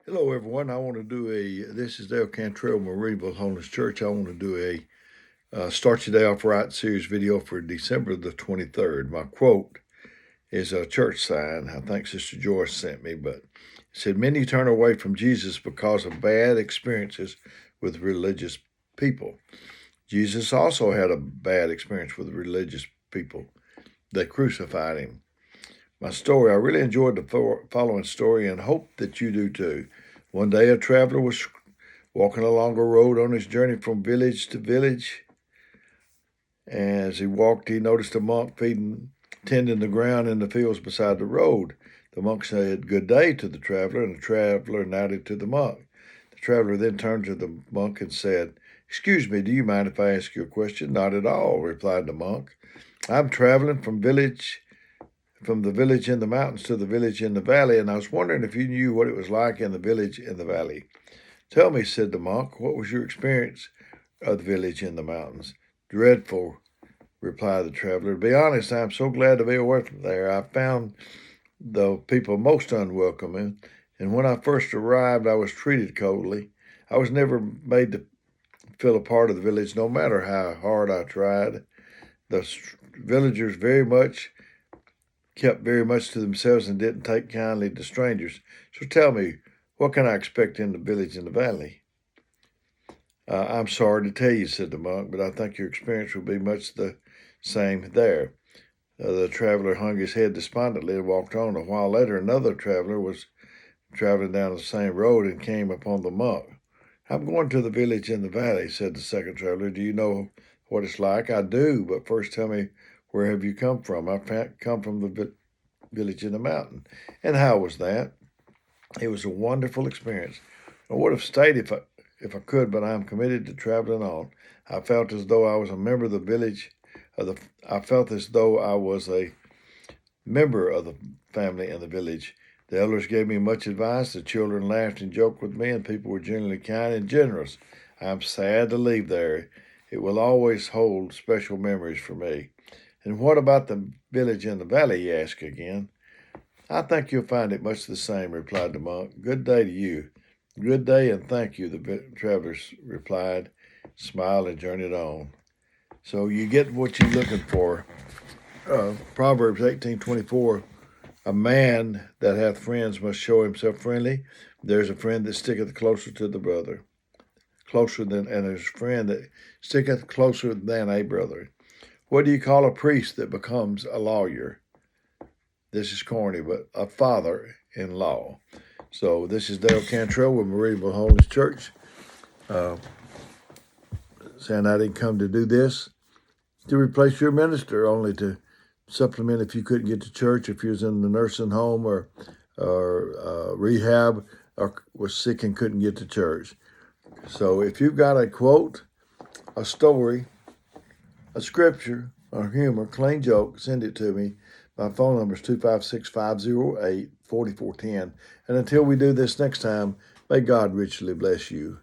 Hello, everyone. I want to do this is Dale Cantrell, Marineville Holiness Church. I want to do a Start Your Day Off Right series video for December the 23rd. My quote is a church sign I think Sister Joyce sent me, but it said, "Many turn away from Jesus because of bad experiences with religious people." Jesus also had a bad experience with religious people. They crucified him. My story, I really enjoyed the following story and hope that you do too. One day a traveler was walking along a road on his journey from village to village. As he walked, he noticed a monk tending the ground in the fields beside the road. The monk said, "Good day," to the traveler, and the traveler nodded to the monk. The traveler then turned to the monk and said, "Excuse me, do you mind if I ask you a question?" "Not at all," replied the monk. "I'm traveling from the village in the mountains to the village in the valley, and I was wondering if you knew what it was like in the village in the valley." "Tell me," said the monk, "what was your experience of the village in the mountains?" "Dreadful," replied the traveler. "To be honest, I'm so glad to be away from there. I found the people most unwelcoming, and when I first arrived, I was treated coldly. I was never made to feel a part of the village, no matter how hard I tried. The villagers kept very much to themselves and didn't take kindly to strangers. So tell me, what can I expect in the village in the valley?" "I'm sorry to tell you," said the monk, "but I think your experience will be much the same there." The traveler hung his head despondently and walked on. A while later, another traveler was traveling down the same road and came upon the monk. "I'm going to the village in the valley," said the second traveler. "Do you know what it's like?" "I do, but first tell me, where have you come from?" "I've come from the village in the mountain." "And how was that?" "It was a wonderful experience. I would have stayed if I could, but I am committed to traveling on. I felt as though I was a member of the village. I felt as though I was a member of the family in the village. The elders gave me much advice. The children laughed and joked with me, and people were generally kind and generous. I am sad to leave there. It will always hold special memories for me." "And what about the village in the valley?" he asked again. "I think you'll find it much the same," replied the monk. "Good day to you." "Good day and thank you," the travelers replied, smiled, and journeyed on. So you get what you're looking for. Proverbs 18:24, "A man that hath friends must show himself friendly. There's a friend that sticketh closer to the brother, and there's a friend that sticketh closer than a brother." What do you call a priest that becomes a lawyer? This is corny, but a father-in-law. So this is Dale Cantrell with Marineville Holiness Church, saying I didn't come to do this to replace your minister, only to supplement if you couldn't get to church, if you was in the nursing home or rehab, or was sick and couldn't get to church. So if you've got a quote, a story, a scripture, or humor, clean joke, send it to me. My phone number is 256-508-4410. And until we do this next time, may God richly bless you.